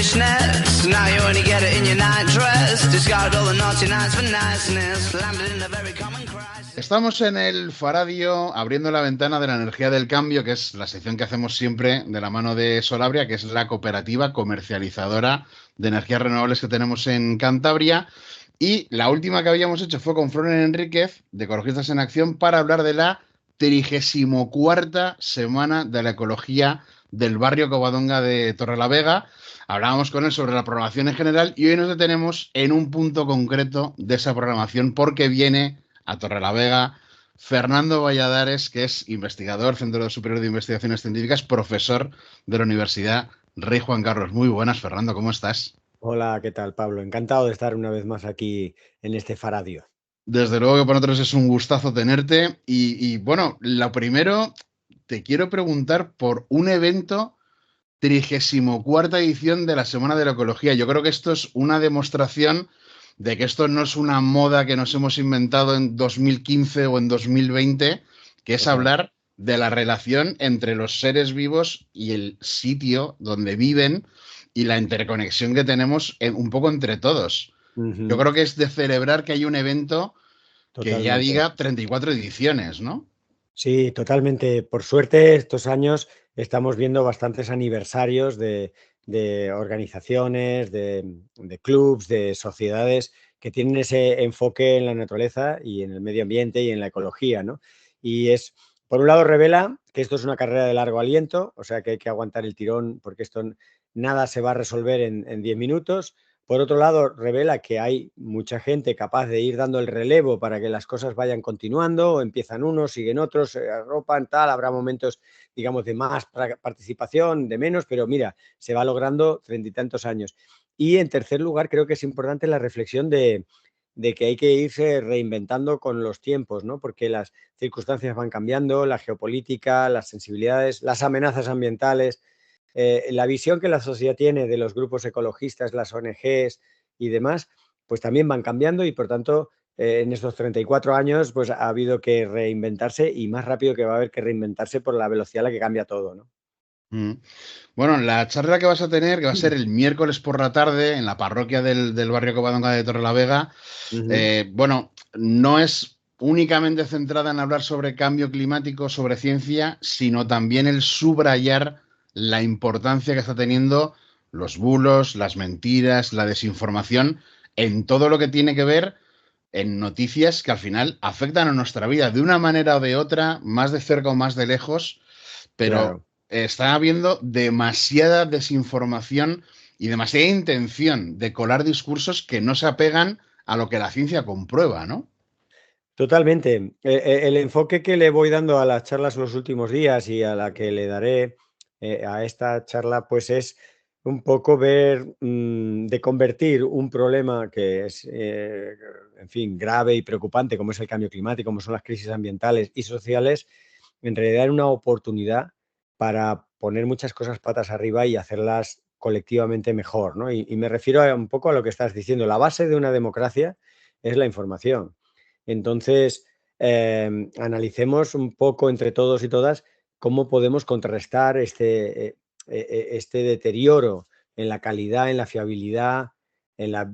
foolishness. Now you only get it in your night dress. Discard all the naughty nights for niceness. Landed in a very common crisis. Estamos en el Faradio abriendo la ventana de la energía del cambio, que es la sección que hacemos siempre de la mano de Solabria, que es la cooperativa comercializadora de energías renovables que tenemos en Cantabria. Y la última que habíamos hecho fue con Florian Enríquez, de Ecologistas en Acción, para hablar de la 34ª Semana de la Ecología del barrio Covadonga de Torrelavega. Hablábamos con él sobre la programación en general y hoy nos detenemos en un punto concreto de esa programación porque viene a Torrelavega Fernando Valladares, que es investigador, Centro Superior de Investigaciones Científicas, profesor de la Universidad Rey Juan Carlos. Muy buenas, Fernando, ¿cómo estás? Hola, ¿qué tal, Pablo? Encantado de estar una vez más aquí en este Faradio. Desde luego que para nosotros es un gustazo tenerte bueno, lo primero, te quiero preguntar por un evento 34ª edición de la Semana de la Ecología. Yo creo que esto es una demostración de que esto no es una moda que nos hemos inventado en 2015 o en 2020, que es hablar de la relación entre los seres vivos y el sitio donde viven y la interconexión que tenemos un poco entre todos. Yo creo que es de celebrar que hay un evento que ya diga 34 ediciones, ¿no? Sí, totalmente. Por suerte, estos años estamos viendo bastantes aniversarios de organizaciones, de clubs, de sociedades que tienen ese enfoque en la naturaleza y en el medio ambiente y en la ecología, ¿no? Y por un lado, revela que esto es una carrera de largo aliento, o sea que hay que aguantar el tirón porque esto nada se va a resolver en 10 minutos. Por otro lado, revela que hay mucha gente capaz de ir dando el relevo para que las cosas vayan continuando, empiezan unos, siguen otros, se arropan, tal, habrá momentos, digamos, de más participación, de menos, pero mira, se va logrando 30 y tantos años. Y en tercer lugar, creo que es importante la reflexión de que hay que irse reinventando con los tiempos, ¿no? Porque las circunstancias van cambiando, la geopolítica, las sensibilidades, las amenazas ambientales. La visión que la sociedad tiene de los grupos ecologistas, las ONGs y demás, pues también van cambiando y por tanto en estos 34 años pues ha habido que reinventarse y más rápido que va a haber que reinventarse por la velocidad a la que cambia todo, ¿no? Bueno, la charla que vas a tener, que va a ser el miércoles por la tarde en la parroquia del barrio Covadonga de Torrelavega, bueno, no es únicamente centrada en hablar sobre cambio climático, sobre ciencia, sino también el subrayar la importancia que está teniendo los bulos, las mentiras, la desinformación en todo lo que tiene que ver en noticias que al final afectan a nuestra vida de una manera o de otra, más de cerca o más de lejos, pero Claro. está habiendo demasiada desinformación y demasiada intención de colar discursos que no se apegan a lo que la ciencia comprueba, ¿no? Totalmente. El enfoque que le voy dando a las charlas los últimos días y a la que le daré a esta charla, pues es un poco ver de convertir un problema que es, en fin, grave y preocupante, como es el cambio climático, como son las crisis ambientales y sociales, en realidad en una oportunidad para poner muchas cosas patas arriba y hacerlas colectivamente mejor, ¿no? Y me refiero un poco a lo que estás diciendo. La base de una democracia es la información. Entonces, analicemos un poco entre todos y todas cómo podemos contrarrestar este deterioro en la calidad, en la fiabilidad, en la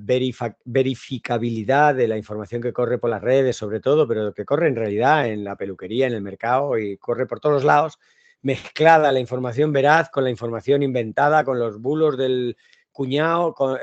verificabilidad de la información que corre por las redes, sobre todo, pero que corre en realidad en la peluquería, en el mercado y corre por todos los lados, mezclada la información veraz con la información inventada, con los bulos del cuñado, con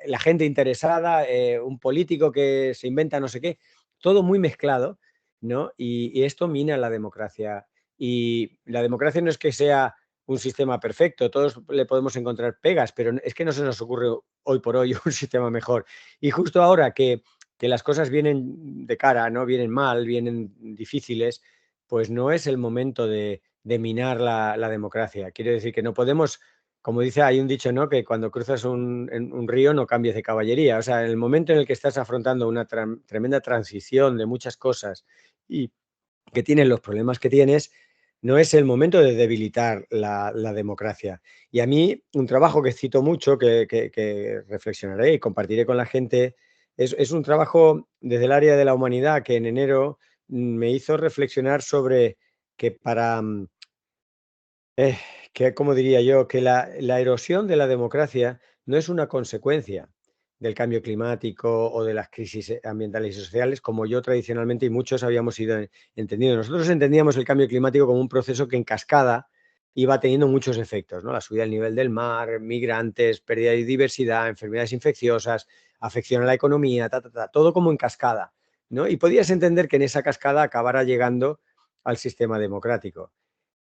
la gente interesada, un político que se inventa no sé qué, todo muy mezclado, ¿no? Y esto mina la democracia. Y la democracia no es que sea un sistema perfecto, todos le podemos encontrar pegas, pero es que no se nos ocurre hoy por hoy un sistema mejor. Y justo ahora que las cosas vienen de cara, ¿no? Vienen mal, vienen difíciles, pues no es el momento de minar la democracia. Quiero decir que no podemos, como dice, hay un dicho, ¿no? Que cuando cruzas un río no cambies de caballería. O sea, en el momento en el que estás afrontando una tremenda transición de muchas cosas y que tienes los problemas que tienes, no es el momento de debilitar la democracia. Y a mí, un trabajo que cito mucho, que reflexionaré y compartiré con la gente, es un trabajo desde el área de la humanidad que en enero me hizo reflexionar sobre que Eh, que, como diría yo, que la erosión de la democracia no es una consecuencia del cambio climático o de las crisis ambientales y sociales, como yo tradicionalmente y muchos habíamos ido entendiendo. Nosotros entendíamos el cambio climático como un proceso que en cascada iba teniendo muchos efectos, ¿no? La subida del nivel del mar, migrantes, pérdida de diversidad, enfermedades infecciosas, afección a la economía, todo como en cascada, ¿no? Y podías entender que en esa cascada acabara llegando al sistema democrático.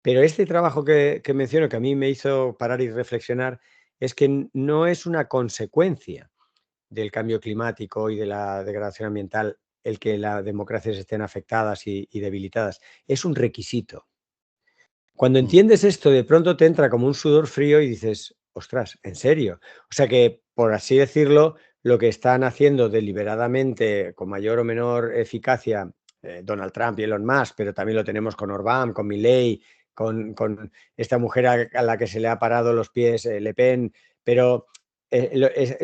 Pero este trabajo que menciono, que a mí me hizo parar y reflexionar, es que no es una consecuencia del cambio climático y de la degradación ambiental el que las democracias estén afectadas y debilitadas, es un requisito. Cuando Mm. entiendes esto, de pronto te entra como un sudor frío y dices, ostras, ¿en serio? O sea que, por así decirlo, lo que están haciendo deliberadamente, con mayor o menor eficacia, Donald Trump y Elon Musk, pero también lo tenemos con Orbán, con Milei, con esta mujer a la que se le ha parado los pies, Le Pen, pero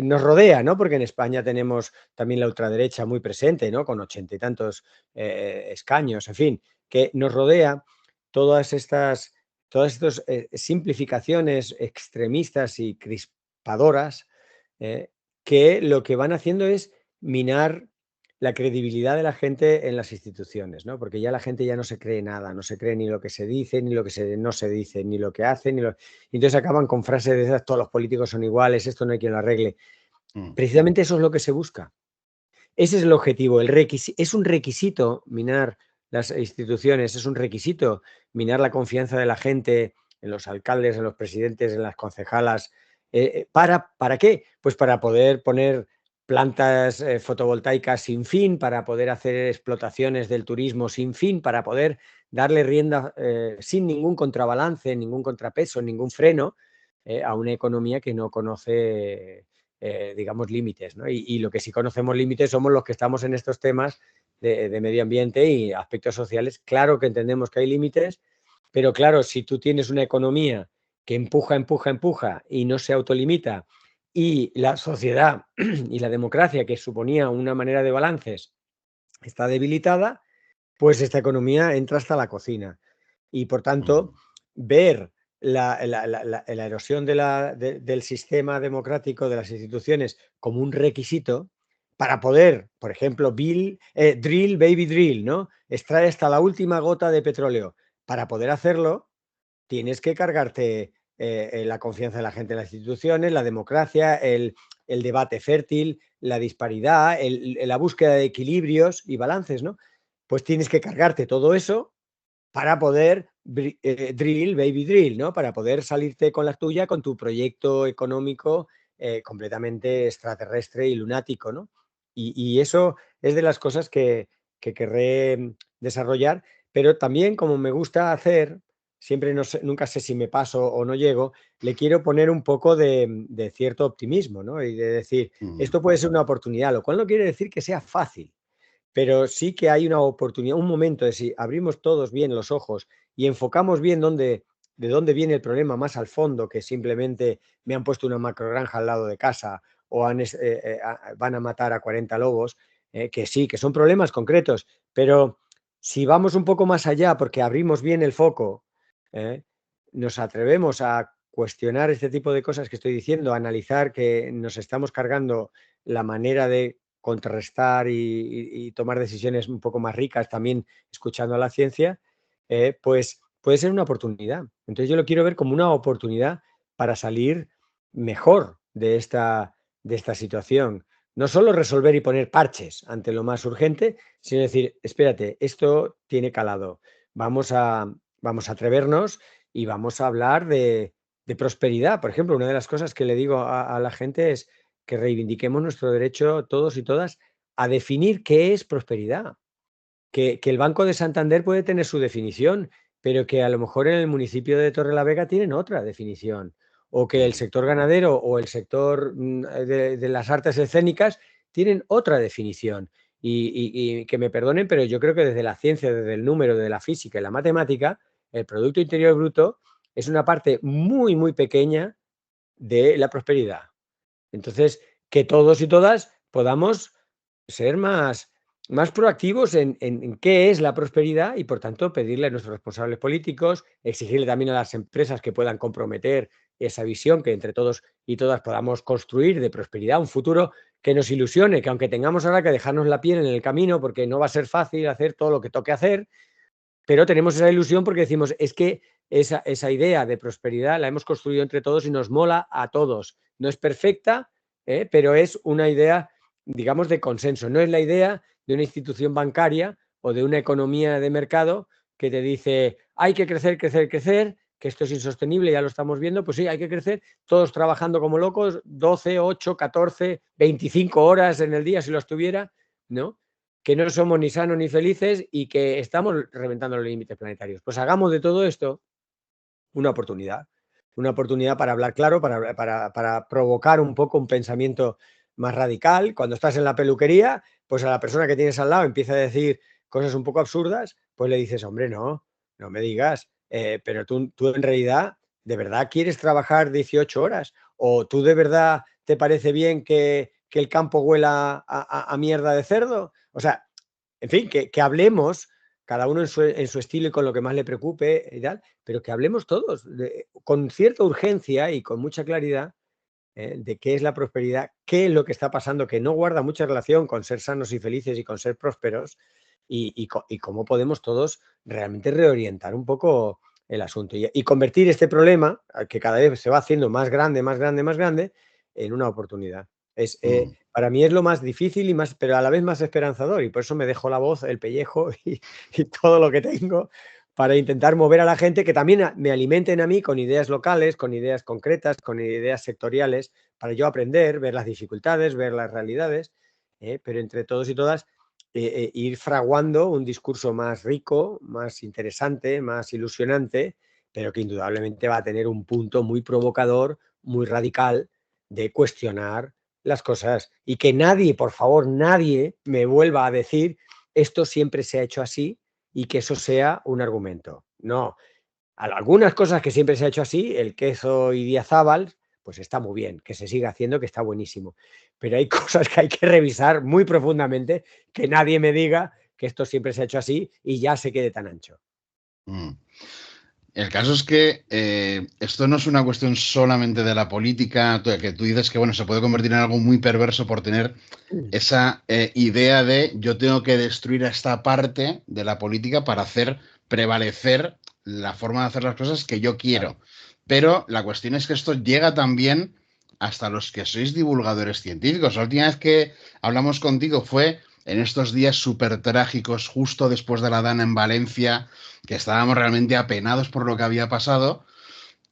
nos rodea, ¿no? Porque en España tenemos también la ultraderecha muy presente, ¿no? Con 80 y tantos escaños, en fin, que nos rodea todas estas simplificaciones extremistas y crispadoras, eh, que lo que van haciendo es minar la credibilidad de la gente en las instituciones, ¿no? Porque ya la gente ya no se cree nada, no se cree ni lo que se dice, ni lo que no se dice, ni lo que hacen, y entonces acaban con frases de esas, todos los políticos son iguales, esto no hay quien lo arregle. Mm. Precisamente eso es lo que se busca. Ese es el objetivo. Es un requisito minar las instituciones, es un requisito minar la confianza de la gente en los alcaldes, en los presidentes, en las concejalas. ¿Para qué? Pues para poder poner plantas fotovoltaicas sin fin, para poder hacer explotaciones del turismo sin fin, para poder darle rienda sin ningún contrabalance, ningún contrapeso, ningún freno a una economía que no conoce digamos, límites, ¿no? Y lo que sí conocemos límites somos los que estamos en estos temas de medio ambiente y aspectos sociales. Claro que entendemos que hay límites, pero claro, si tú tienes una economía que empuja y no se autolimita, y la sociedad y la democracia, que suponía una manera de balances, está debilitada, pues esta economía entra hasta la cocina. Y por tanto, Mm. ver la erosión del sistema democrático, de las instituciones, como un requisito para poder, por ejemplo, drill, baby drill, ¿no? Extraer hasta la última gota de petróleo. Para poder hacerlo, tienes que cargarte la confianza de la gente en las instituciones, la democracia, el debate fértil, la disparidad, la búsqueda de equilibrios y balances, ¿no? Pues tienes que cargarte todo eso para poder drill, baby drill, ¿no? Para poder salirte con la tuya, con tu proyecto económico completamente extraterrestre y lunático, ¿no? Y eso es de las cosas que querré desarrollar, pero también como me gusta hacer, siempre no sé, nunca sé si me paso o no llego, le quiero poner un poco de cierto optimismo, ¿no? Y de decir, Mm. esto puede ser una oportunidad, lo cual no quiere decir que sea fácil, pero sí que hay una oportunidad, un momento de si abrimos todos bien los ojos y enfocamos bien de dónde viene el problema más al fondo, que simplemente me han puesto una macrogranja al lado de casa o van a matar a 40 lobos, que sí, que son problemas concretos, pero si vamos un poco más allá porque abrimos bien el foco, eh, nos atrevemos a cuestionar este tipo de cosas que estoy diciendo, a analizar que nos estamos cargando la manera de contrarrestar y tomar decisiones un poco más ricas, también escuchando a la ciencia, pues puede ser una oportunidad. Entonces yo lo quiero ver como una oportunidad para salir mejor de esta situación. No solo resolver y poner parches ante lo más urgente, sino decir, espérate, esto tiene calado, vamos a, vamos a atrevernos y vamos a hablar de prosperidad. Por ejemplo, una de las cosas que le digo a la gente es que reivindiquemos nuestro derecho todos y todas a definir qué es prosperidad. Que el Banco de Santander puede tener su definición, pero que a lo mejor en el municipio de Torrelavega tienen otra definición. O que el Mm. sector ganadero o el sector de las artes escénicas tienen otra definición. Y que me perdonen, pero yo creo que desde la ciencia, desde el número, de la física y la matemática, el Producto Interior Bruto es una parte muy, muy pequeña de la prosperidad. Entonces, que todos y todas podamos ser más más proactivos en qué es la prosperidad y, por tanto, pedirle a nuestros responsables políticos, exigirle también a las empresas que puedan comprometer esa visión que entre todos y todas podamos construir de prosperidad, un futuro que nos ilusione, que aunque tengamos ahora que dejarnos la piel en el camino porque no va a ser fácil hacer todo lo que toque hacer, pero tenemos esa ilusión porque decimos, es que esa idea de prosperidad la hemos construido entre todos y nos mola a todos. No es perfecta, pero es una idea, digamos, de consenso. No es la idea de una institución bancaria o de una economía de mercado que te dice, hay que crecer, crecer, crecer, que esto es insostenible, ya lo estamos viendo, pues sí, hay que crecer, todos trabajando como locos, 12, 8, 14, 25 horas en el día si lo estuviera, ¿no? Que no somos ni sanos ni felices y que estamos reventando los límites planetarios. Pues hagamos de todo esto una oportunidad para hablar claro, para provocar un poco un pensamiento más radical. Cuando estás en la peluquería, pues a la persona que tienes al lado empieza a decir cosas un poco absurdas, pues le dices, hombre, no me digas, pero tú en realidad, ¿de verdad quieres trabajar 18 horas? ¿O tú de verdad te parece bien que el campo huela a mierda de cerdo? O sea, en fin, que hablemos, cada uno en su estilo y con lo que más le preocupe y tal, pero que hablemos todos con cierta urgencia y con mucha claridad de qué es la prosperidad, qué es lo que está pasando, que no guarda mucha relación con ser sanos y felices y con ser prósperos, y cómo podemos todos realmente reorientar un poco el asunto y convertir este problema, que cada vez se va haciendo más grande, más grande, más grande, en una oportunidad. Para mí es lo más difícil, pero a la vez más esperanzador, y por eso me dejo la voz, el pellejo y todo lo que tengo para intentar mover a la gente que también me alimenten a mí con ideas locales, con ideas concretas, con ideas sectoriales, para yo aprender, ver las dificultades, ver las realidades, pero entre todos y todas ir fraguando un discurso más rico, más interesante, más ilusionante, pero que indudablemente va a tener un punto muy provocador, muy radical de cuestionar las cosas y que nadie, por favor, nadie me vuelva a decir esto siempre se ha hecho así y que eso sea un argumento. No, algunas cosas que siempre se ha hecho así, el queso idiazábal, pues está muy bien, que se siga haciendo, que está buenísimo. Pero hay cosas que hay que revisar muy profundamente, que nadie me diga que esto siempre se ha hecho así y ya se quede tan ancho. Mm. El caso es que esto no es una cuestión solamente de la política, que tú dices que bueno, se puede convertir en algo muy perverso por tener esa idea de yo tengo que destruir a esta parte de la política para hacer prevalecer la forma de hacer las cosas que yo quiero. Claro. Pero la cuestión es que esto llega también hasta los que sois divulgadores científicos. La última vez que hablamos contigo fue en estos días súper trágicos, justo después de la Dana en Valencia, que estábamos realmente apenados por lo que había pasado.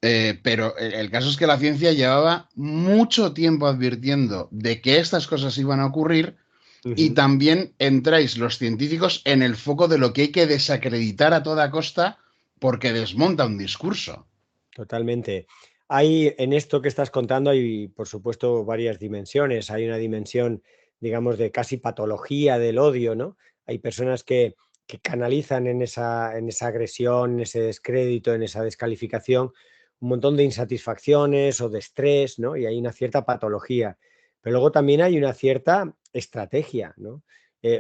Pero el caso es que la ciencia llevaba mucho tiempo advirtiendo de que estas cosas iban a ocurrir y también entráis los científicos en el foco de lo que hay que desacreditar a toda costa porque desmonta un discurso. Totalmente. Hay en esto que estás contando, hay por supuesto varias dimensiones. Hay una dimensión, digamos, de casi patología del odio, ¿no? Hay personas que canalizan en esa agresión, en ese descrédito, en esa descalificación, un montón de insatisfacciones o de estrés, ¿no? Y hay una cierta patología. Pero luego también hay una cierta estrategia, ¿no?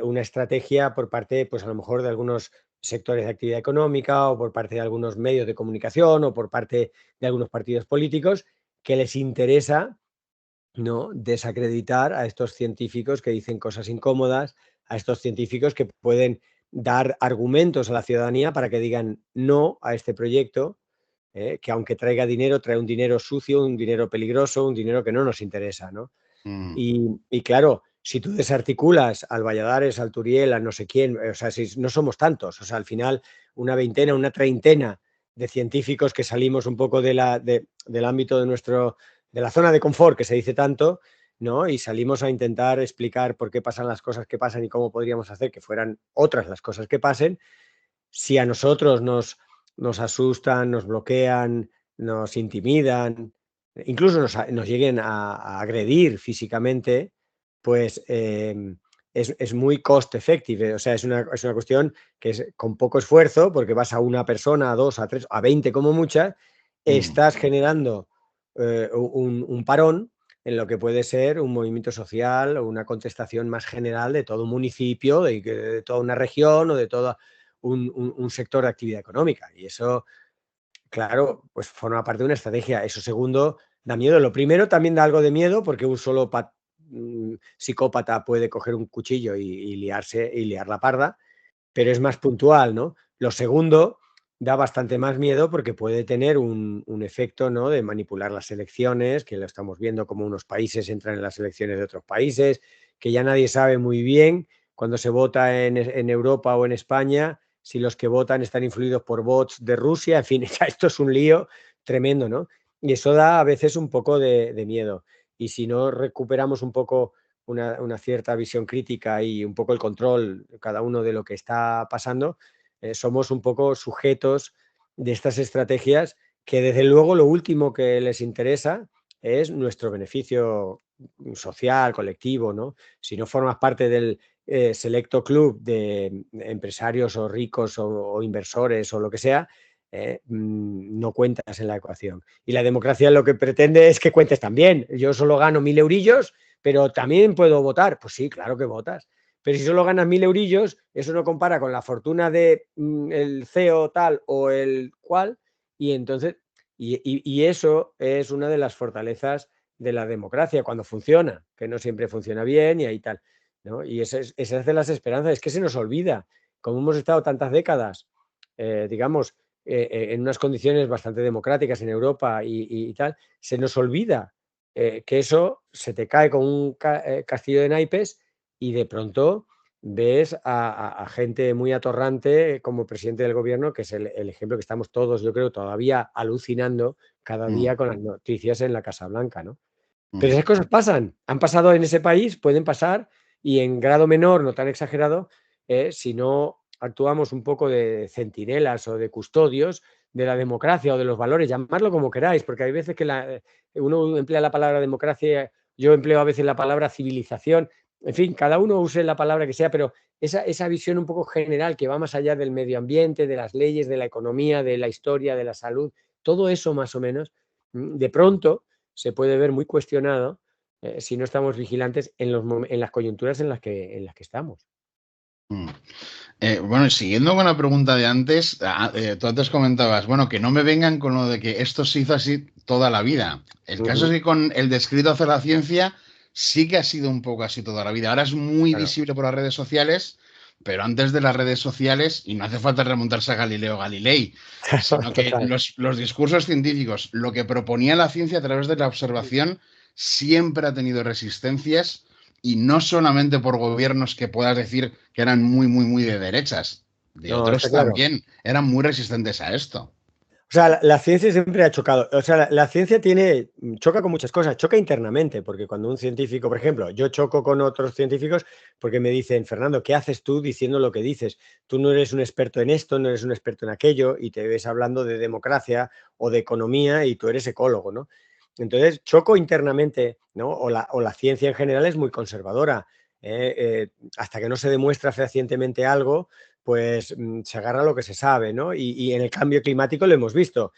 Una estrategia por parte, pues a lo mejor de algunos sectores de actividad económica o por parte de algunos medios de comunicación o por parte de algunos partidos políticos que les interesa, ¿no?, desacreditar a estos científicos que dicen cosas incómodas, a estos científicos que pueden dar argumentos a la ciudadanía para que digan no a este proyecto, que aunque traiga dinero, trae un dinero sucio, un dinero peligroso, un dinero que no nos interesa, ¿no? Mm. Y claro, si tú desarticulas al Valladares, al Turiel, a no sé quién, o sea, si no somos tantos, o sea, al final una veintena, una treintena de científicos que salimos un poco del ámbito de la zona de confort que se dice tanto, ¿no? Y salimos a intentar explicar por qué pasan las cosas que pasan y cómo podríamos hacer que fueran otras las cosas que pasen. Si a nosotros nos asustan, nos bloquean, nos intimidan, incluso nos lleguen a agredir físicamente, pues es muy cost effective. O sea, es una cuestión que es con poco esfuerzo, porque vas a una persona, a dos, a tres, a 20 como muchas, Mm. estás generando un parón en lo que puede ser un movimiento social o una contestación más general de todo un municipio, de toda una región o de todo un sector de actividad económica. Y eso, claro, pues forma parte de una estrategia. Eso segundo da miedo. Lo primero también da algo de miedo porque un solo psicópata puede coger un cuchillo y liar la parda, pero es más puntual, ¿no? Lo segundo da bastante más miedo porque puede tener un efecto, ¿no?, de manipular las elecciones, que lo estamos viendo como unos países entran en las elecciones de otros países, que ya nadie sabe muy bien cuando se vota en Europa o en España, si los que votan están influidos por bots de Rusia, en fin, esto es un lío tremendo, ¿no? Y eso da a veces un poco de miedo. Y si no recuperamos un poco una cierta visión crítica y un poco el control cada uno de lo que está pasando, somos un poco sujetos de estas estrategias que desde luego lo último que les interesa es nuestro beneficio social, colectivo, ¿no? Si no formas parte del selecto club de empresarios o ricos o inversores o lo que sea, no cuentas en la ecuación. Y la democracia lo que pretende es que cuentes también. Yo solo gano 1.000 eurillos, pero también puedo votar. Pues sí, claro que votas. Pero si solo ganas 1.000 eurillos, eso no compara con la fortuna de el CEO tal o el cual, y entonces, y eso es una de las fortalezas de la democracia cuando funciona, que no siempre funciona bien y ahí tal, ¿no? Y esa es de las esperanzas, es que se nos olvida, como hemos estado tantas décadas, digamos, en unas condiciones bastante democráticas en Europa y tal, se nos olvida que eso se te cae con un castillo de naipes y de pronto ves a gente muy atorrante como presidente del gobierno, que es el ejemplo que estamos todos, yo creo, todavía alucinando cada Mm, día con las noticias en la Casa Blanca, ¿no? Pero mm. esas cosas pasan, han pasado en ese país, pueden pasar y en grado menor, no tan exagerado, si no actuamos un poco de centinelas o de custodios de la democracia o de los valores, llamadlo como queráis, porque hay veces que uno emplea la palabra democracia, yo empleo a veces la palabra civilización, en fin, cada uno use la palabra que sea, pero esa visión un poco general que va más allá del medio ambiente, de las leyes, de la economía, de la historia, de la salud, todo eso más o menos, de pronto se puede ver muy cuestionado si no estamos vigilantes en las coyunturas en las que estamos. Mm. Bueno, siguiendo con la pregunta de antes, tú antes comentabas, bueno, que no me vengan con lo de que esto se hizo así toda la vida. El caso es Ujú, que con el descrito hacia la ciencia sí que ha sido un poco así toda la vida. Ahora es muy claro, visible por las redes sociales, pero antes de las redes sociales, y no hace falta remontarse a Galileo Galilei, sino que total. los discursos científicos, lo que proponía la ciencia a través de la observación, siempre ha tenido resistencias y no solamente por gobiernos que puedas decir que eran muy, muy, muy de derechas, de No, está otros claro. también eran muy resistentes a esto. O sea, la ciencia siempre ha chocado. O sea, la ciencia choca con muchas cosas, choca internamente, porque cuando un científico, por ejemplo, yo choco con otros científicos porque me dicen, Fernando, ¿qué haces tú diciendo lo que dices? Tú no eres un experto en esto, no eres un experto en aquello, y te ves hablando de democracia o de economía y tú eres ecólogo, ¿no? Entonces, choco internamente, ¿no? O la ciencia en general es muy conservadora. Hasta que no se demuestra fehacientemente algo, pues se agarra lo que se sabe, ¿no? Y en el cambio climático lo hemos visto.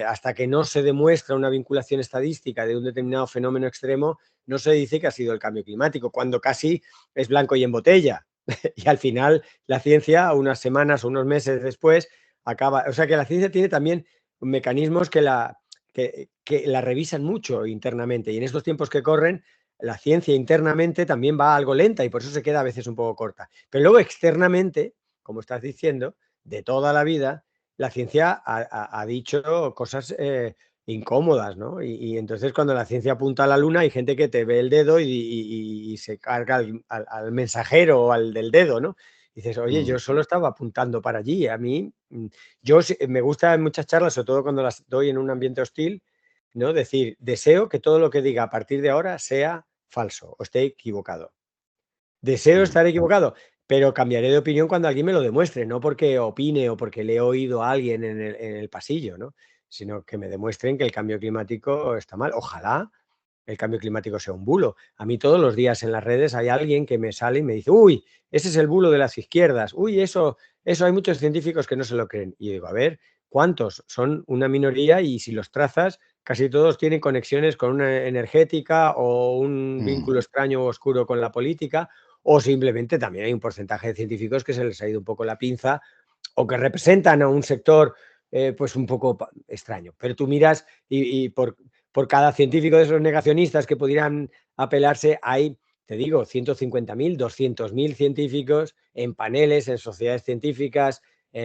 Hasta que no se demuestra una vinculación estadística de un determinado fenómeno extremo, no se dice que ha sido el cambio climático, cuando casi es blanco y en botella. Y al final la ciencia, unas semanas o unos meses después, acaba. O sea que la ciencia tiene también mecanismos que la revisan mucho internamente. Y en estos tiempos que corren, la ciencia internamente también va algo lenta y por eso se queda a veces un poco corta. Pero luego externamente, como estás diciendo, de toda la vida, la ciencia ha dicho cosas incómodas, ¿no? Y entonces cuando la ciencia apunta a la luna hay gente que te ve el dedo y se carga al mensajero o al del dedo, ¿no? Y dices, oye, Mm, yo solo estaba apuntando para allí. A mí, me gusta en muchas charlas, sobre todo cuando las doy en un ambiente hostil, ¿no? Decir, deseo que todo lo que diga a partir de ahora sea falso o esté equivocado. Deseo mm, estar equivocado, pero cambiaré de opinión cuando alguien me lo demuestre, no porque opine o porque le he oído a alguien en el pasillo, ¿no? Sino que me demuestren que el cambio climático está mal. Ojalá el cambio climático sea un bulo. A mí todos los días en las redes hay alguien que me sale y me dice, uy, ese es el bulo de las izquierdas, uy, eso hay muchos científicos que no se lo creen. Y digo, a ver, ¿cuántos? Son una minoría y si los trazas, casi todos tienen conexiones con una energética o un Mm. vínculo extraño o oscuro con la política, o simplemente también hay un porcentaje de científicos que se les ha ido un poco la pinza o que representan a un sector pues un poco extraño. Pero tú miras y por cada científico de esos negacionistas que pudieran apelarse, hay, te digo, 150.000, 200.000 científicos en paneles, en sociedades científicas,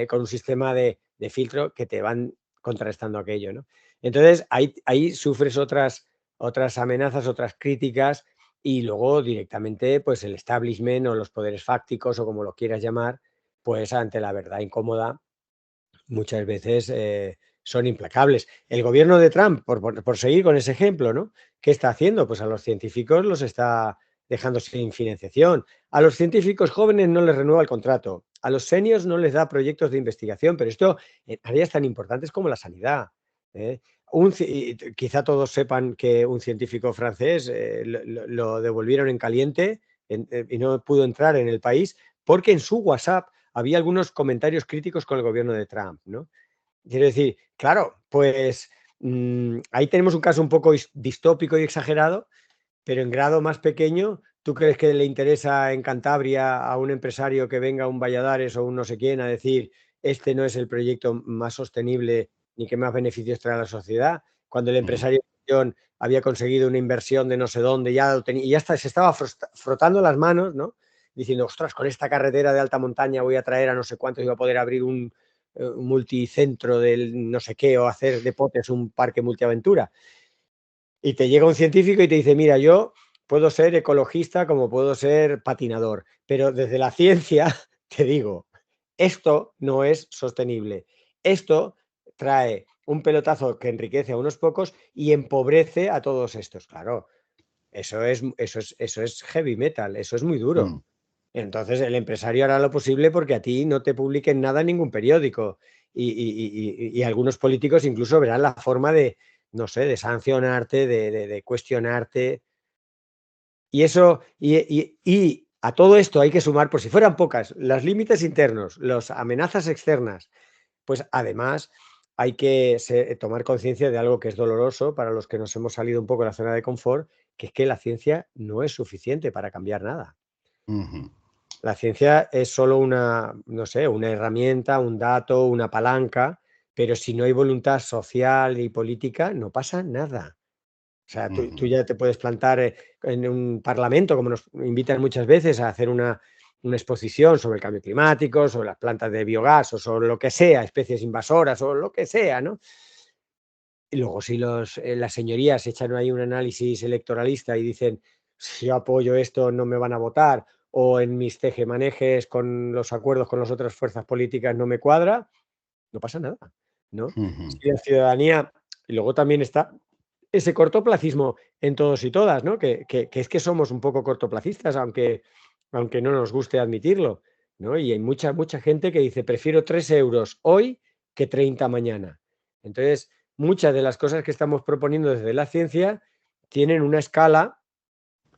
con un sistema de filtro que te van contrarrestando aquello, ¿no? Entonces, ahí sufres otras amenazas, otras críticas, y luego directamente, pues el establishment o los poderes fácticos o como lo quieras llamar, pues ante la verdad incómoda, muchas veces son implacables. El gobierno de Trump, por seguir con ese ejemplo, ¿no? ¿Qué está haciendo? Pues a los científicos los está dejando sin financiación. A los científicos jóvenes no les renueva el contrato. A los seniors no les da proyectos de investigación, pero esto en áreas tan importantes como la sanidad. ¿Eh? Quizá todos sepan que un científico francés lo devolvieron en caliente y no pudo entrar en el país porque en su WhatsApp había algunos comentarios críticos con el gobierno de Trump, ¿no? Quiero decir, claro, pues ahí tenemos un caso un poco distópico y exagerado, pero en grado más pequeño, ¿tú crees que le interesa en Cantabria a un empresario que venga a un Valladares o un no sé quién a decir este no es el proyecto más sostenible ni que más beneficios trae a la sociedad? Cuando el empresario había conseguido una inversión de no sé dónde, ya lo tenía, y ya se estaba frotando las manos, ¿no? Diciendo, ostras, con esta carretera de alta montaña voy a traer a no sé cuántos y voy a poder abrir un multicentro del no sé qué o hacer de Potes un parque multiaventura. Y te llega un científico y te dice, mira, yo puedo ser ecologista como puedo ser patinador, pero desde la ciencia te digo, esto no es sostenible. Esto trae un pelotazo que enriquece a unos pocos y empobrece a todos estos. Claro, eso es heavy metal, eso es muy duro. Mm. Entonces el empresario hará lo posible porque a ti no te publiquen nada en ningún periódico y algunos políticos incluso verán la forma de, no sé, de sancionarte, de cuestionarte. Y eso, y a todo esto hay que sumar, por si fueran pocas, los límites internos, las amenazas externas, pues además hay que tomar conciencia de algo que es doloroso para los que nos hemos salido un poco de la zona de confort, que es que la ciencia no es suficiente para cambiar nada. Ujú. La ciencia es solo una, no sé, una herramienta, un dato, una palanca, pero si no hay voluntad social y política, no pasa nada. O sea, tú Ujú. ya te puedes plantar en un parlamento, como nos invitan muchas veces a hacer una exposición sobre el cambio climático, sobre las plantas de biogás o sobre lo que sea, especies invasoras o lo que sea, ¿no? Y luego si las señorías echan ahí un análisis electoralista y dicen, si yo apoyo esto no me van a votar, o en mis tejemanejes con los acuerdos con las otras fuerzas políticas no me cuadra, no pasa nada, ¿no? Ujú. Si la ciudadanía, y luego también está ese cortoplacismo en todos y todas, ¿no? Que es que somos un poco cortoplacistas, aunque no nos guste admitirlo, ¿no? Y hay mucha gente que dice, prefiero 3 euros hoy que 30 mañana. Entonces, muchas de las cosas que estamos proponiendo desde la ciencia tienen una escala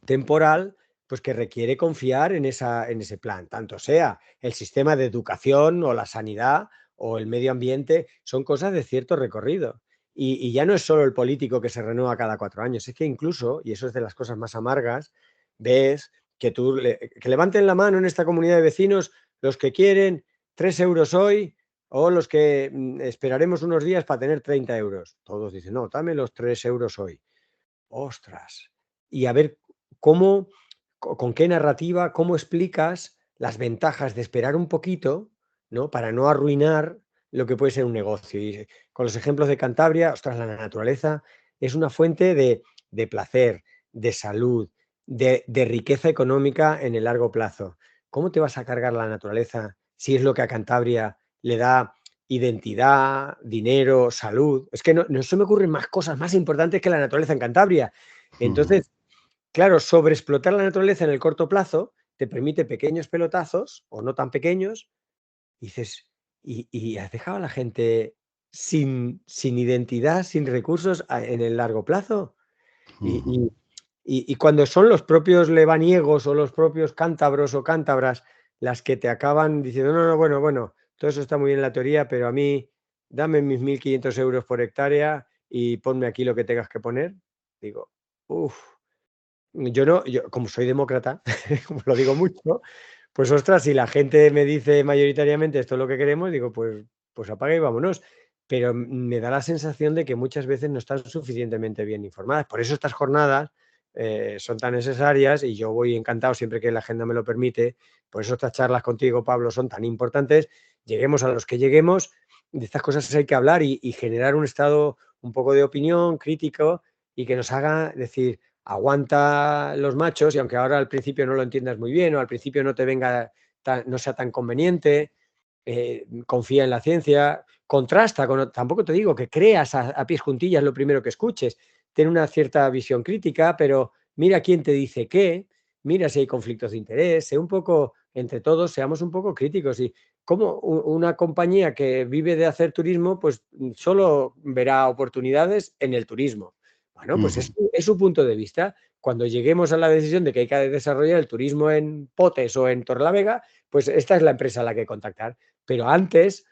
temporal, pues que requiere confiar en ese plan, tanto sea el sistema de educación o la sanidad o el medio ambiente, son cosas de cierto recorrido. Y ya no es solo el político que se renueva cada 4 años, es que incluso, y eso es de las cosas más amargas, ves que que levanten la mano en esta comunidad de vecinos los que quieren 3 euros hoy o los que esperaremos unos días para tener 30 euros. Todos dicen, no, dame los 3 euros hoy. Ostras. Y a ver cómo, con qué narrativa, cómo explicas las ventajas de esperar un poquito, ¿no? Para no arruinar lo que puede ser un negocio. Y con los ejemplos de Cantabria, ostras, la naturaleza es una fuente de placer, de salud, de riqueza económica en el largo plazo. ¿Cómo te vas a cargar la naturaleza si es lo que a Cantabria le da identidad, dinero, salud? Es que no se me ocurren más cosas más importantes que la naturaleza en Cantabria. Ujú. Entonces, claro, sobreexplotar la naturaleza en el corto plazo te permite pequeños pelotazos o no tan pequeños, y dices, y has dejado a la gente sin identidad, sin recursos en el largo plazo. Y, Ujú. y- y cuando son los propios lebaniegos o los propios cántabros o cántabras las que te acaban diciendo, no, no, bueno, todo eso está muy bien en la teoría, pero a mí dame mis 1.500 euros por hectárea y ponme aquí lo que tengas que poner, digo, uff, yo no, yo como soy demócrata, como lo digo mucho, pues ostras, si la gente me dice mayoritariamente esto es lo que queremos, digo, pues apaga y vámonos. Pero me da la sensación de que muchas veces no están suficientemente bien informadas. Por eso estas jornadas son tan necesarias y yo voy encantado siempre que la agenda me lo permite. Por eso estas charlas contigo, Pablo, son tan importantes. Lleguemos a los que lleguemos, de estas cosas hay que hablar y generar un estado un poco de opinión crítico y que nos haga decir, aguanta los machos y aunque ahora al principio no lo entiendas muy bien o al principio no te venga, no sea tan conveniente, confía en la ciencia, contrasta, tampoco te digo que creas a pies juntillas lo primero que escuches, ten una cierta visión crítica, pero mira quién te dice qué, mira si hay conflictos de interés, sé un poco, entre todos, seamos un poco críticos y como una compañía que vive de hacer turismo, pues solo verá oportunidades en el turismo. Bueno, pues es su punto de vista. Cuando lleguemos a la decisión de que hay que desarrollar el turismo en Potes o en Torrelavega, pues esta es la empresa a la que contactar. Pero antes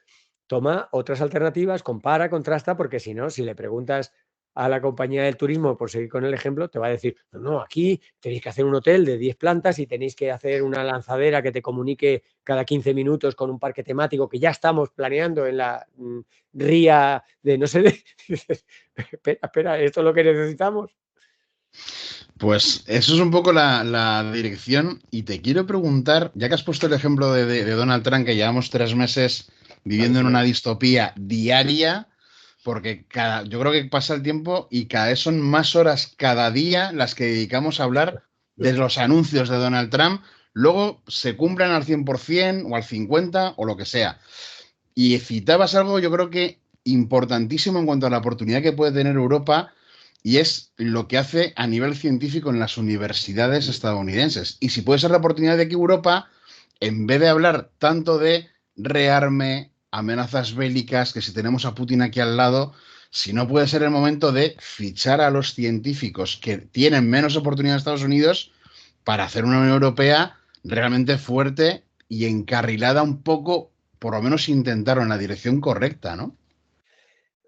toma otras alternativas, compara, contrasta, porque si no, si le preguntas a la compañía del turismo, por seguir con el ejemplo, te va a decir, no, no, aquí tenéis que hacer un hotel de 10 plantas y tenéis que hacer una lanzadera que te comunique cada 15 minutos con un parque temático que ya estamos planeando en la ría de no sé, espera, espera, ¿esto es lo que necesitamos? Pues eso es un poco la dirección y te quiero preguntar, ya que has puesto el ejemplo de Donald Trump, que llevamos 3 meses viviendo en una distopía diaria, porque yo creo que pasa el tiempo y cada vez son más horas cada día las que dedicamos a hablar de los anuncios de Donald Trump, luego se cumplen al 100% o al 50% o lo que sea. Y citabas algo, yo creo que importantísimo en cuanto a la oportunidad que puede tener Europa, y es lo que hace a nivel científico en las universidades estadounidenses. Y si puede ser la oportunidad de que Europa, en vez de hablar tanto de rearme, amenazas bélicas, que si tenemos a Putin aquí al lado, si no puede ser el momento de fichar a los científicos que tienen menos oportunidad en Estados Unidos para hacer una Unión Europea realmente fuerte y encarrilada un poco, por lo menos intentarlo en la dirección correcta, ¿no?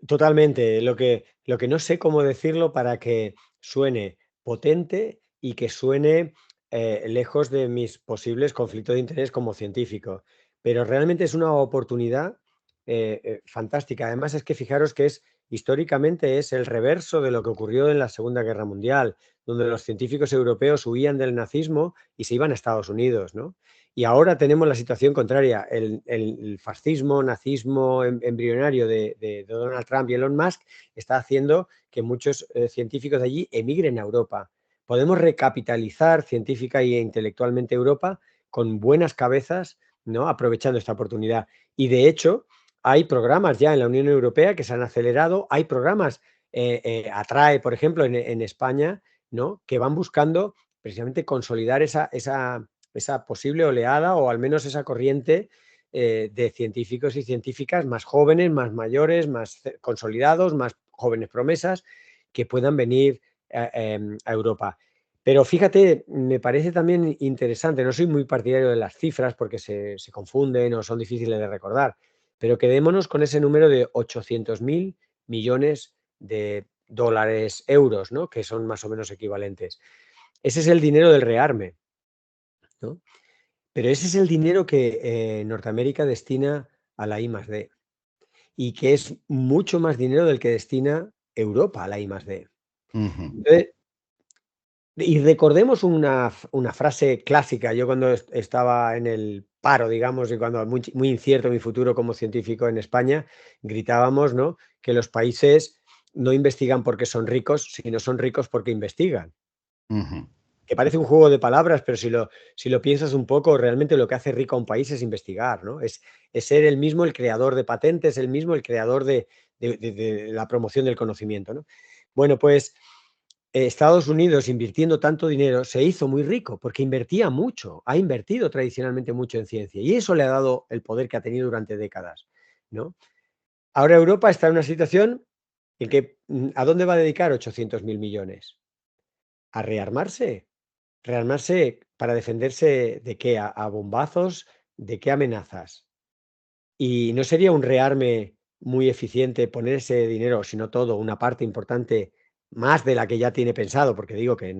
Totalmente. Lo que no sé cómo decirlo para que suene potente y que suene lejos de mis posibles conflictos de interés como científico. Pero realmente es una oportunidad fantástica. Además, es que fijaros que históricamente es el reverso de lo que ocurrió en la Segunda Guerra Mundial, donde los científicos europeos huían del nazismo y se iban a Estados Unidos, ¿no? Y ahora tenemos la situación contraria. El fascismo, nazismo embrionario de Donald Trump y Elon Musk está haciendo que muchos científicos de allí emigren a Europa. Podemos recapitalizar científica e intelectualmente Europa con buenas cabezas, ¿no? Aprovechando esta oportunidad. Y de hecho, hay programas ya en la Unión Europea que se han acelerado. Hay programas, Atrae, por ejemplo, en España, ¿no? Que van buscando precisamente consolidar esa posible oleada o al menos esa corriente de científicos y científicas más jóvenes, más mayores, más consolidados, más jóvenes promesas que puedan venir a Europa. Pero fíjate, me parece también interesante, no soy muy partidario de las cifras porque se confunden o son difíciles de recordar, pero quedémonos con ese número de 800.000 millones de dólares, euros, ¿no? Que son más o menos equivalentes. Ese es el dinero del rearme, ¿no? Pero ese es el dinero que Norteamérica destina a la I+D y que es mucho más dinero del que destina Europa a la I+D. Ujú. Entonces, y recordemos una frase clásica. Yo cuando estaba en el paro, digamos, y cuando muy, muy incierto mi futuro como científico en España, gritábamos, ¿no? Que los países no investigan porque son ricos, sino son ricos porque investigan. Ujú. Que parece un juego de palabras, pero si lo piensas un poco, realmente lo que hace rico a un país es investigar, ¿no? Es ser el mismo el creador de patentes, el mismo el creador de la promoción del conocimiento, ¿no? Bueno, pues Estados Unidos, invirtiendo tanto dinero, se hizo muy rico porque invertía mucho, ha invertido tradicionalmente mucho en ciencia y eso le ha dado el poder que ha tenido durante décadas, ¿no? Ahora Europa está en una situación en que, ¿a dónde va a dedicar 800.000 millones? A rearmarse. ¿Rearmarse para defenderse de qué? ¿A bombazos? ¿De qué amenazas? Y no sería un rearme muy eficiente poner ese dinero, si no todo, una parte importante más de la que ya tiene pensado, porque digo que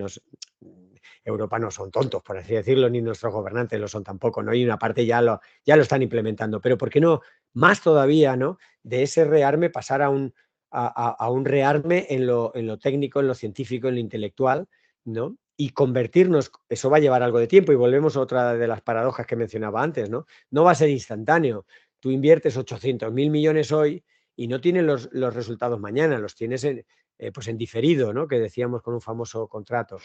Europa no son tontos, por así decirlo, ni nuestros gobernantes lo son tampoco, ¿no? Y una parte ya lo están implementando, pero ¿por qué no más todavía, ¿no? De ese rearme pasar a un rearme en lo técnico, en lo científico, en lo intelectual, ¿no? Y convertirnos, eso va a llevar algo de tiempo y volvemos a otra de las paradojas que mencionaba antes, ¿no? No va a ser instantáneo. Tú inviertes 800.000 millones hoy y no tienes los resultados mañana, los tienes pues en diferido, ¿no? Que decíamos con un famoso contrato.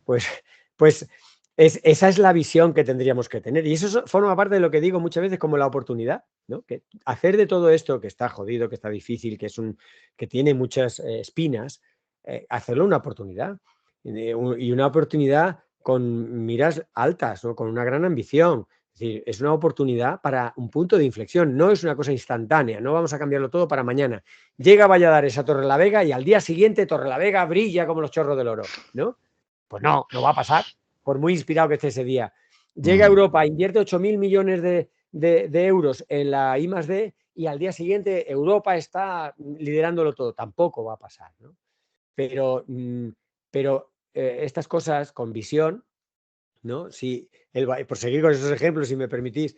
Pues, pues esa es la visión que tendríamos que tener. Y eso forma parte de lo que digo muchas veces como la oportunidad, ¿no? Que hacer de todo esto que está jodido, que está difícil, que tiene muchas espinas, hacerlo una oportunidad. Y una oportunidad con miras altas, ¿no? Con una gran ambición. Es decir, es una oportunidad para un punto de inflexión, no es una cosa instantánea, no vamos a cambiarlo todo para mañana. Llega Valladares a Torrelavega y al día siguiente Torrelavega brilla como los chorros del oro, ¿no? Pues no va a pasar, por muy inspirado que esté ese día. Llega a Europa, invierte 8.000 millones de euros en la I+D y al día siguiente Europa está liderándolo todo. Tampoco va a pasar, ¿no? Pero estas cosas con visión, ¿no? Si por seguir con esos ejemplos, si me permitís,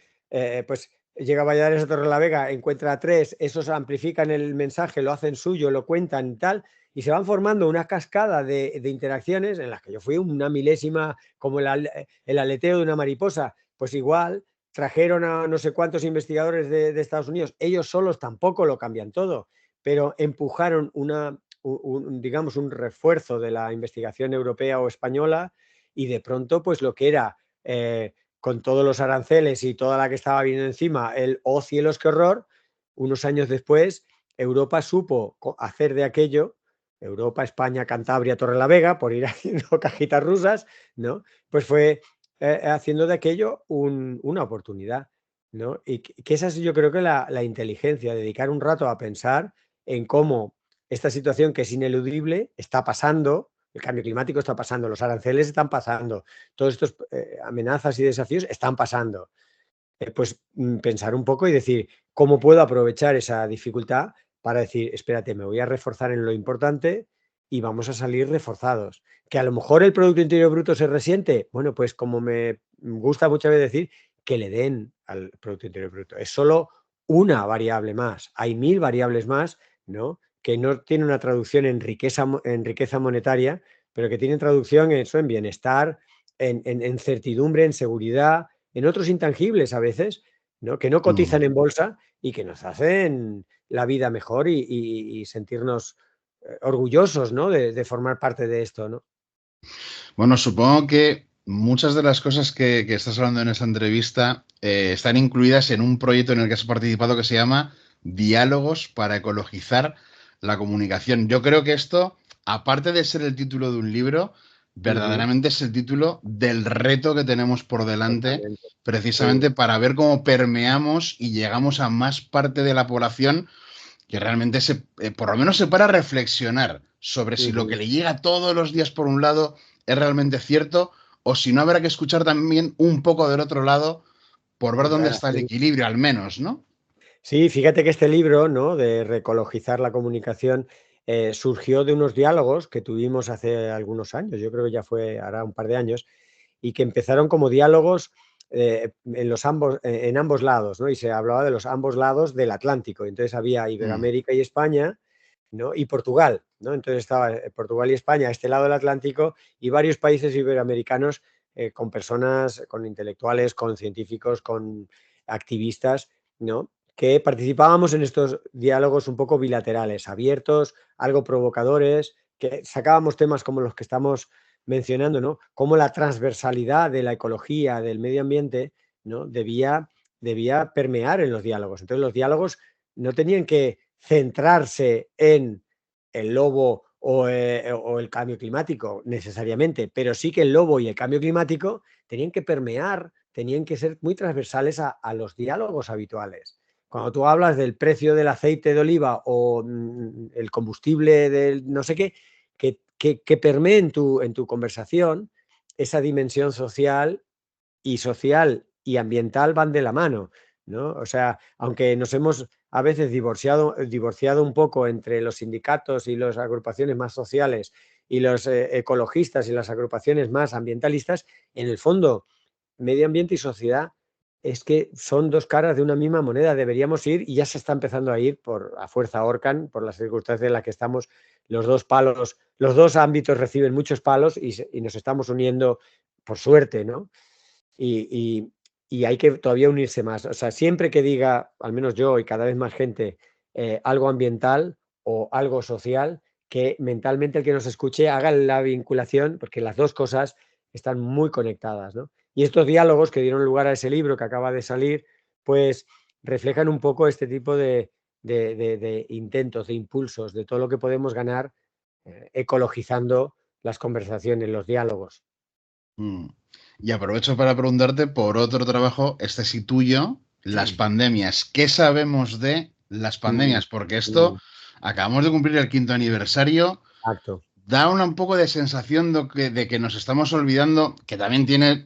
pues llega Valladares a Torrelavega, encuentra a 3, esos amplifican el mensaje, lo hacen suyo, lo cuentan y tal, y se van formando una cascada de interacciones en las que yo fui una milésima, como el aleteo de una mariposa, pues igual trajeron a no sé cuántos investigadores de Estados Unidos, ellos solos tampoco lo cambian todo, pero empujaron digamos, un refuerzo de la investigación europea o española y de pronto, pues lo que era, con todos los aranceles y toda la que estaba viniendo encima, oh cielos, qué horror, unos años después, Europa supo hacer de aquello, Europa, España, Cantabria, Torrelavega, por ir haciendo cajitas rusas, ¿no? Pues fue haciendo de aquello una oportunidad, ¿no? Y que esa es, yo creo que la inteligencia, dedicar un rato a pensar en cómo esta situación que es ineludible está pasando, el cambio climático está pasando, los aranceles están pasando, todos estos amenazas y desafíos están pasando. Pues pensar un poco y decir, ¿cómo puedo aprovechar esa dificultad para decir, espérate, me voy a reforzar en lo importante y vamos a salir reforzados? Que a lo mejor el Producto Interior Bruto se resiente, bueno, pues como me gusta muchas veces decir, que le den al Producto Interior Bruto. Es solo una variable más, hay 1000 variables más, ¿no? Que no tiene una traducción en riqueza monetaria, pero que tienen traducción en eso, en bienestar, en certidumbre, en seguridad, en otros intangibles a veces, ¿no? Que no cotizan en bolsa y que nos hacen la vida mejor y sentirnos orgullosos, ¿no? De formar parte de esto, ¿no? Bueno, supongo que muchas de las cosas que estás hablando en esta entrevista están incluidas en un proyecto en el que has participado que se llama Diálogos para ecologizar la comunicación. Yo creo que esto, aparte de ser el título de un libro, verdaderamente es el título del reto que tenemos por delante, Totalmente. precisamente Sí. para ver cómo permeamos y llegamos a más parte de la población que realmente por lo menos se para a reflexionar sobre si lo que le llega todos los días por un lado es realmente cierto o si no habrá que escuchar también un poco del otro lado por ver dónde está el equilibrio, al menos, ¿no? Sí, fíjate que este libro, ¿no? De reecologizar la comunicación surgió de unos diálogos que tuvimos hace algunos años, yo creo que ya fue ahora un par de años, y que empezaron como diálogos en ambos lados, ¿no? Y se hablaba de los ambos lados del Atlántico. Entonces había Iberoamérica y España, ¿no? Y Portugal, ¿no? Entonces estaba Portugal y España a este lado del Atlántico y varios países iberoamericanos con personas, con intelectuales, con científicos, con activistas, ¿no? Que participábamos en estos diálogos un poco bilaterales, abiertos, algo provocadores, que sacábamos temas como los que estamos mencionando, ¿no? Cómo la transversalidad de la ecología, del medio ambiente, ¿no? debía permear en los diálogos. Entonces los diálogos no tenían que centrarse en el lobo o el cambio climático necesariamente, pero sí que el lobo y el cambio climático tenían que permear, tenían que ser muy transversales a los diálogos habituales. Cuando tú hablas del precio del aceite de oliva o el combustible del no sé qué, que permee en tu conversación esa dimensión social y ambiental van de la mano, ¿no? O sea, aunque nos hemos a veces divorciado un poco entre los sindicatos y las agrupaciones más sociales y los ecologistas y las agrupaciones más ambientalistas, en el fondo, medio ambiente y sociedad es que son dos caras de una misma moneda. Deberíamos ir, y ya se está empezando a ir por a fuerza Orcan, por las circunstancias en las que estamos, los dos palos, los dos ámbitos reciben muchos palos y nos estamos uniendo por suerte, ¿no? Y, y hay que todavía unirse más. O sea, siempre que diga, al menos yo y cada vez más gente, algo ambiental o algo social, que mentalmente el que nos escuche haga la vinculación, porque las dos cosas están muy conectadas, ¿no? Y estos diálogos que dieron lugar a ese libro que acaba de salir, pues reflejan un poco este tipo de intentos, de impulsos, de todo lo que podemos ganar ecologizando las conversaciones, los diálogos. Mm. Y aprovecho para preguntarte por otro trabajo, este sí tuyo, las pandemias. ¿Qué sabemos de las Mm, pandemias? Porque esto, mm, acabamos de cumplir el 5º aniversario, Exacto. da un poco de sensación de que nos estamos olvidando, que también tiene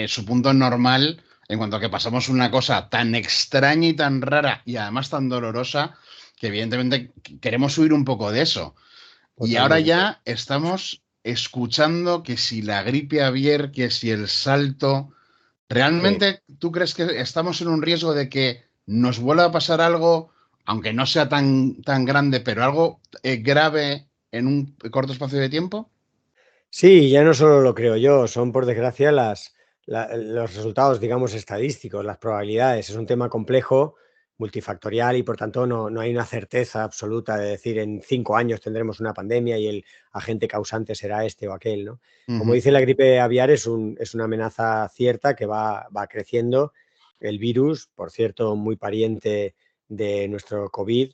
su punto normal en cuanto a que pasamos una cosa tan extraña y tan rara y además tan dolorosa, que evidentemente queremos huir un poco de eso. Y ahora Totalmente. ya estamos escuchando que si la gripe aviar, que si el salto. Sí. ¿Realmente tú crees que estamos en un riesgo de que nos vuelva a pasar algo, aunque no sea tan grande, pero algo grave en un corto espacio de tiempo? Sí, ya no solo lo creo yo, son por desgracia los resultados, digamos, estadísticos, las probabilidades. Es un tema complejo, multifactorial y por tanto no hay una certeza absoluta de decir en 5 años tendremos una pandemia y el agente causante será este o aquel, ¿no? Como Ujú. dice, la gripe aviar es una amenaza cierta que va creciendo. El virus, por cierto, muy pariente de nuestro COVID,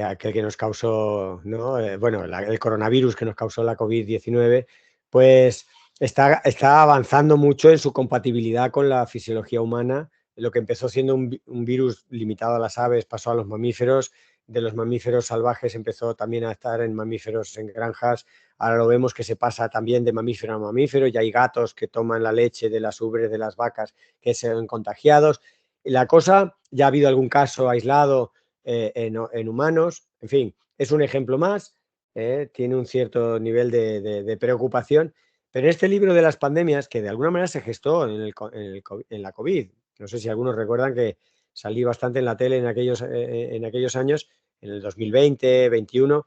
aquel que nos causó, ¿no? Bueno, el coronavirus que nos causó la COVID-19, pues está avanzando mucho en su compatibilidad con la fisiología humana. Lo que empezó siendo un virus limitado a las aves pasó a los mamíferos, de los mamíferos salvajes empezó también a estar en mamíferos en granjas, ahora lo vemos que se pasa también de mamífero a mamífero, ya hay gatos que toman la leche de las ubres de las vacas que se ven contagiados. La cosa, ya ha habido algún caso aislado en humanos. En fin, es un ejemplo más, tiene un cierto nivel de preocupación, pero en este libro de las pandemias, que de alguna manera se gestó en la COVID, no sé si algunos recuerdan que salí bastante en la tele en aquellos años, en el 2020, 21,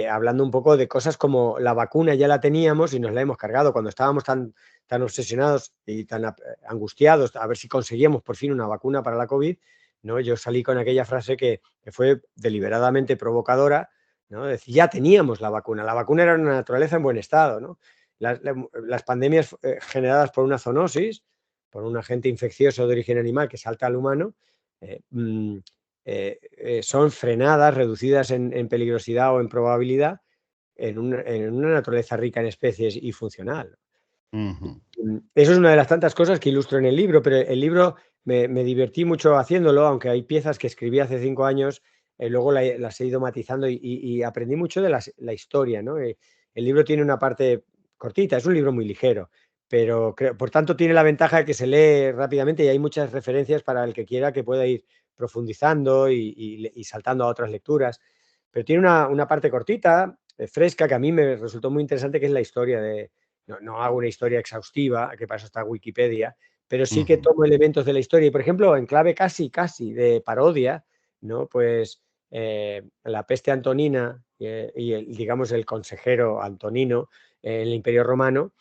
hablando un poco de cosas como la vacuna ya la teníamos y nos la hemos cargado cuando estábamos tan obsesionados y tan angustiados a ver si conseguíamos por fin una vacuna para la COVID, ¿no? Yo salí con aquella frase que fue deliberadamente provocadora, ¿no? Decir, ya teníamos la vacuna era una naturaleza en buen estado, ¿no? Las pandemias generadas por una zoonosis, por un agente infeccioso de origen animal que salta al humano, eh, mm, son frenadas, reducidas en peligrosidad o en probabilidad en una naturaleza rica en especies y funcional. Ujú. Eso es una de las tantas cosas que ilustro en el libro, pero el libro me divertí mucho haciéndolo, aunque hay piezas que escribí hace 5 años, luego las he ido matizando y aprendí mucho de la historia, ¿no? El libro tiene una parte cortita, es un libro muy ligero, pero por tanto tiene la ventaja de que se lee rápidamente y hay muchas referencias para el que quiera que pueda ir profundizando y saltando a otras lecturas. Pero tiene una parte cortita, fresca, que a mí me resultó muy interesante, que es la historia no hago una historia exhaustiva, que para eso está Wikipedia, pero sí que Ujú. tomo elementos de la historia y, por ejemplo, en clave casi de parodia, ¿no? Pues la peste antonina digamos, el consejero Antonino en el Imperio Romano,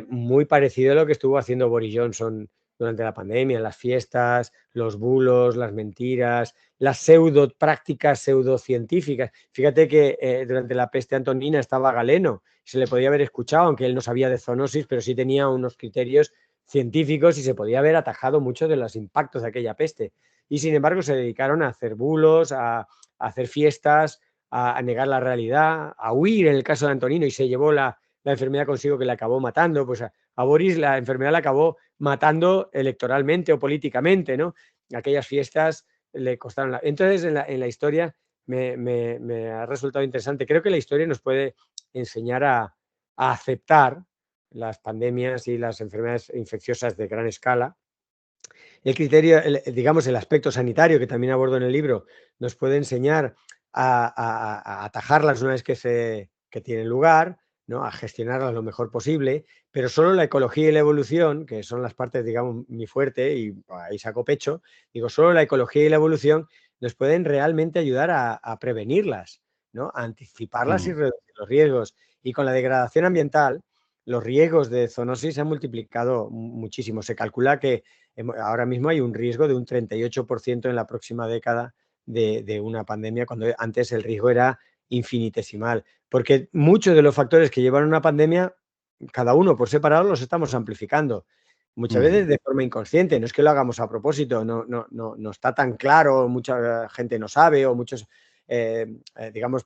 muy parecido a lo que estuvo haciendo Boris Johnson durante la pandemia, las fiestas, los bulos, las mentiras, las prácticas pseudocientíficas. Fíjate que durante la peste antonina estaba Galeno, se le podía haber escuchado, aunque él no sabía de zoonosis, pero sí tenía unos criterios científicos y se podía haber atajado muchos de los impactos de aquella peste. Y sin embargo se dedicaron a hacer bulos, a hacer fiestas, a negar la realidad, a huir en el caso de Antonino y se llevó la enfermedad consigo que le acabó matando, pues a Boris la enfermedad le acabó matando electoralmente o políticamente, ¿no? Aquellas fiestas le costaron Entonces, en la historia me ha resultado interesante. Creo que la historia nos puede enseñar a aceptar las pandemias y las enfermedades infecciosas de gran escala El criterio, digamos, el aspecto sanitario, que también abordo en el libro, nos puede enseñar a atajarlas una vez que tienen lugar, ¿no? A gestionarlas lo mejor posible, pero solo la ecología y la evolución, que son las partes, digamos, mi fuerte, y ahí saco pecho, digo, solo la ecología y la evolución nos pueden realmente ayudar a prevenirlas, ¿no? A anticiparlas y reducir los riesgos. Y con la degradación ambiental, los riesgos de zoonosis se han multiplicado muchísimo. Se calcula que ahora mismo hay un riesgo de un 38% en la próxima década de una pandemia, cuando antes el riesgo era infinitesimal. Porque muchos de los factores que llevan a una pandemia, cada uno por separado los estamos amplificando. Muchas veces de forma inconsciente, no es que lo hagamos a propósito, no está tan claro, mucha gente no sabe, o muchos, digamos,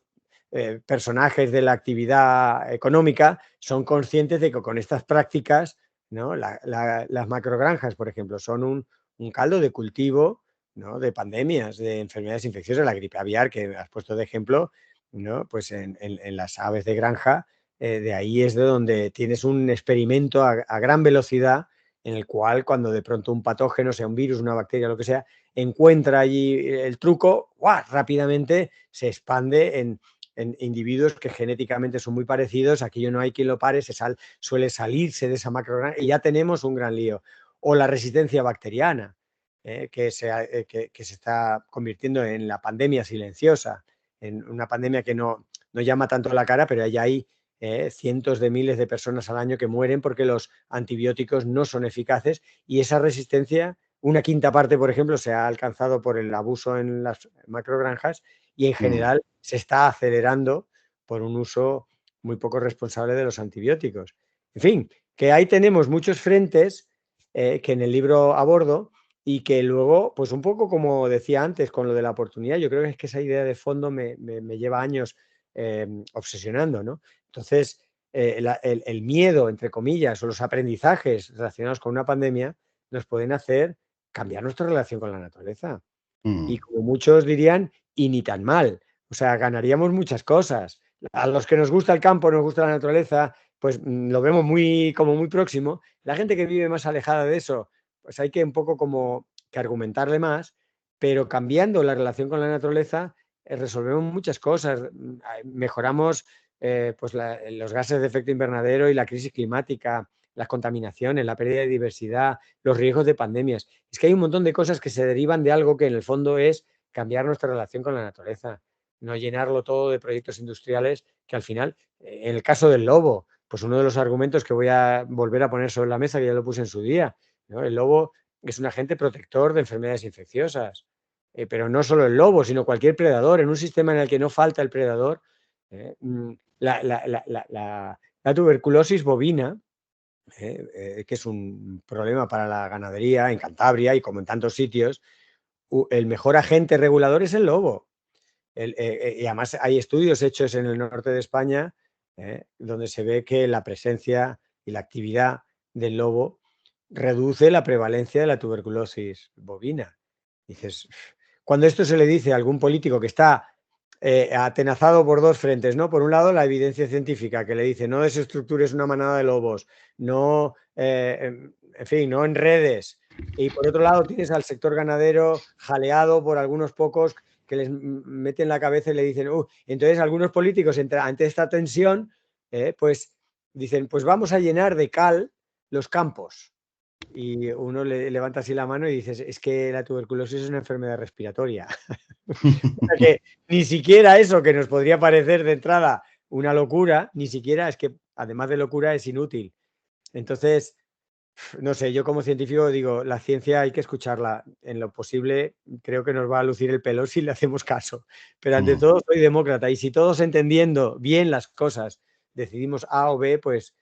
personajes de la actividad económica son conscientes de que con estas prácticas, ¿no? Las macrogranjas, por ejemplo, son un caldo de cultivo, ¿no? De pandemias, de enfermedades infecciosas, la gripe aviar, que has puesto de ejemplo, ¿no? Pues en las aves de granja, de ahí es de donde tienes un experimento a gran velocidad en el cual cuando de pronto un patógeno, sea un virus, una bacteria, lo que sea, encuentra allí el truco, ¡guau!, rápidamente se expande en individuos que genéticamente son muy parecidos, aquello no hay quien lo pare, suele salirse de esa macrogranja y ya tenemos un gran lío. O la resistencia bacteriana, que se está convirtiendo en la pandemia silenciosa, en una pandemia que no llama tanto a la cara, pero ya hay cientos de miles de personas al año que mueren porque los antibióticos no son eficaces, y esa resistencia, una quinta parte, por ejemplo, se ha alcanzado por el abuso en las macrogranjas, y en general se está acelerando por un uso muy poco responsable de los antibióticos. En fin, que ahí tenemos muchos frentes que en el libro abordo, y que luego, pues un poco como decía antes con lo de la oportunidad, yo creo que es que esa idea de fondo me lleva años obsesionando, ¿no? Entonces, el miedo, entre comillas, o los aprendizajes relacionados con una pandemia nos pueden hacer cambiar nuestra relación con la naturaleza. Y como muchos dirían, y ni tan mal. O sea, ganaríamos muchas cosas. A los que nos gusta el campo, nos gusta la naturaleza, pues lo vemos como muy próximo. La gente que vive más alejada de eso, pues hay que un poco como que argumentarle más, pero cambiando la relación con la naturaleza, resolvemos muchas cosas. Mejoramos pues los gases de efecto invernadero y la crisis climática, las contaminaciones, la pérdida de diversidad, los riesgos de pandemias. Es que hay un montón de cosas que se derivan de algo que en el fondo es cambiar nuestra relación con la naturaleza, no llenarlo todo de proyectos industriales que al final, en el caso del lobo, pues uno de los argumentos que voy a volver a poner sobre la mesa, que ya lo puse en su día, ¿no? El lobo es un agente protector de enfermedades infecciosas, pero no solo el lobo, sino cualquier predador. En un sistema en el que no falta el predador, la tuberculosis bovina, que es un problema para la ganadería en Cantabria y como en tantos sitios, el mejor agente regulador es el lobo. Y además hay estudios hechos en el norte de España donde se ve que la presencia y la actividad del lobo reduce la prevalencia de la tuberculosis bovina. Dices, cuando esto se le dice a algún político que está atenazado por dos frentes, ¿no? Por un lado, la evidencia científica que le dice no desestructures una manada de lobos, no, en fin, no enredes. Y por otro lado, tienes al sector ganadero jaleado por algunos pocos que les meten la cabeza y le dicen, entonces algunos políticos ante esta tensión, pues dicen, pues vamos a llenar de cal los campos. Y uno le levanta así la mano y dices, es que la tuberculosis es una enfermedad respiratoria. O sea que ni siquiera eso, que nos podría parecer de entrada una locura, ni siquiera, es que además de locura es inútil. Entonces, no sé, yo como científico digo, la ciencia hay que escucharla. En lo posible creo que nos va a lucir el pelo si le hacemos caso. Pero ante todo soy demócrata, y si todos entendiendo bien las cosas decidimos A o B, pues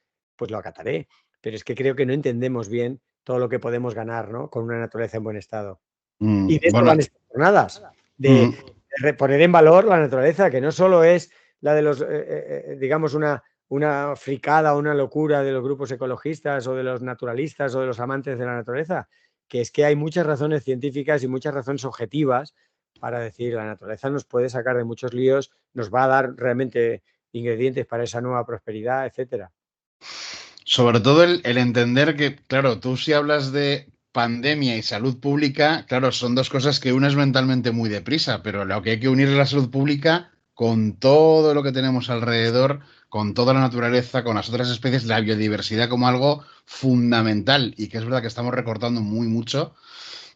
lo acataré. Pero es que creo que no entendemos bien todo lo que podemos ganar, ¿no? Con una naturaleza en buen estado. Y de esto van estas jornadas, de poner en valor la naturaleza, que no solo es la de los, digamos, una fricada, una locura de los grupos ecologistas o de los naturalistas o de los amantes de la naturaleza, que es que hay muchas razones científicas y muchas razones objetivas para decir la naturaleza nos puede sacar de muchos líos, nos va a dar realmente ingredientes para esa nueva prosperidad, etcétera. Sobre todo el entender que, claro, tú si hablas de pandemia y salud pública, claro, son dos cosas que unes mentalmente muy deprisa, pero lo que hay que unir es la salud pública con todo lo que tenemos alrededor, con toda la naturaleza, con las otras especies, la biodiversidad como algo fundamental y que es verdad que estamos recortando muy mucho,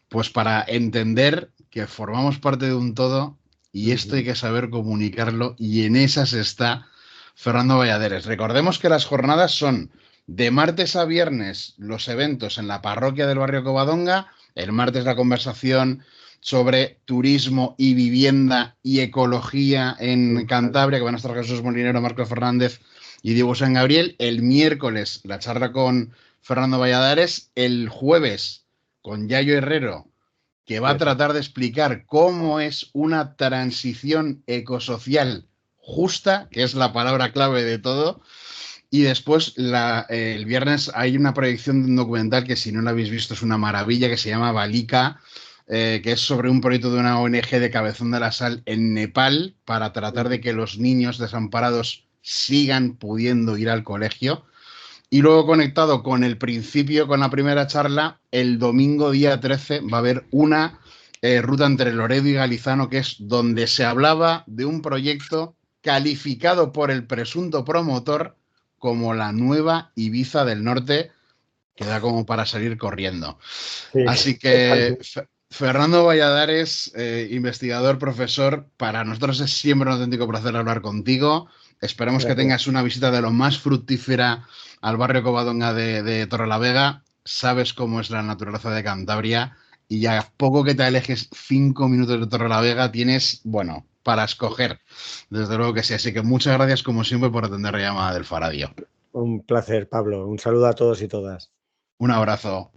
pues para entender que formamos parte de un todo y esto hay que saber comunicarlo y en esas está Fernando Valladares. Recordemos que las jornadas son de martes a viernes los eventos en la parroquia del barrio Covadonga, el martes la conversación sobre turismo y vivienda y ecología en Cantabria, que van a estar Jesús Molinero, Marco Fernández y Diego San Gabriel. El miércoles la charla con Fernando Valladares. El jueves con Yayo Herrero, que va a tratar de explicar cómo es una transición ecosocial justa, que es la palabra clave de todo. Y después, el viernes, hay una proyección de un documental que, si no lo habéis visto, es una maravilla, que se llama Balika, que es sobre un proyecto de una ONG de Cabezón de la Sal en Nepal para tratar de que los niños desamparados sigan pudiendo ir al colegio. Y luego, conectado con el principio, con la primera charla, el domingo día 13 va a haber una ruta entre Loredo y Galizano, que es donde se hablaba de un proyecto calificado por el presunto promotor como la nueva Ibiza del Norte, que da como para salir corriendo. Sí, así que Fernando Valladares, investigador, profesor, para nosotros es siempre un auténtico placer hablar contigo. Esperemos que tengas una visita de lo más fructífera al barrio Covadonga de Torrelavega. Sabes cómo es la naturaleza de Cantabria y a poco que te alejes 5 minutos de Torrelavega tienes, bueno, para escoger. Desde luego que sí. Así que muchas gracias, como siempre, por atender la llamada del Faradio. Un placer, Pablo. Un saludo a todos y todas. Un abrazo.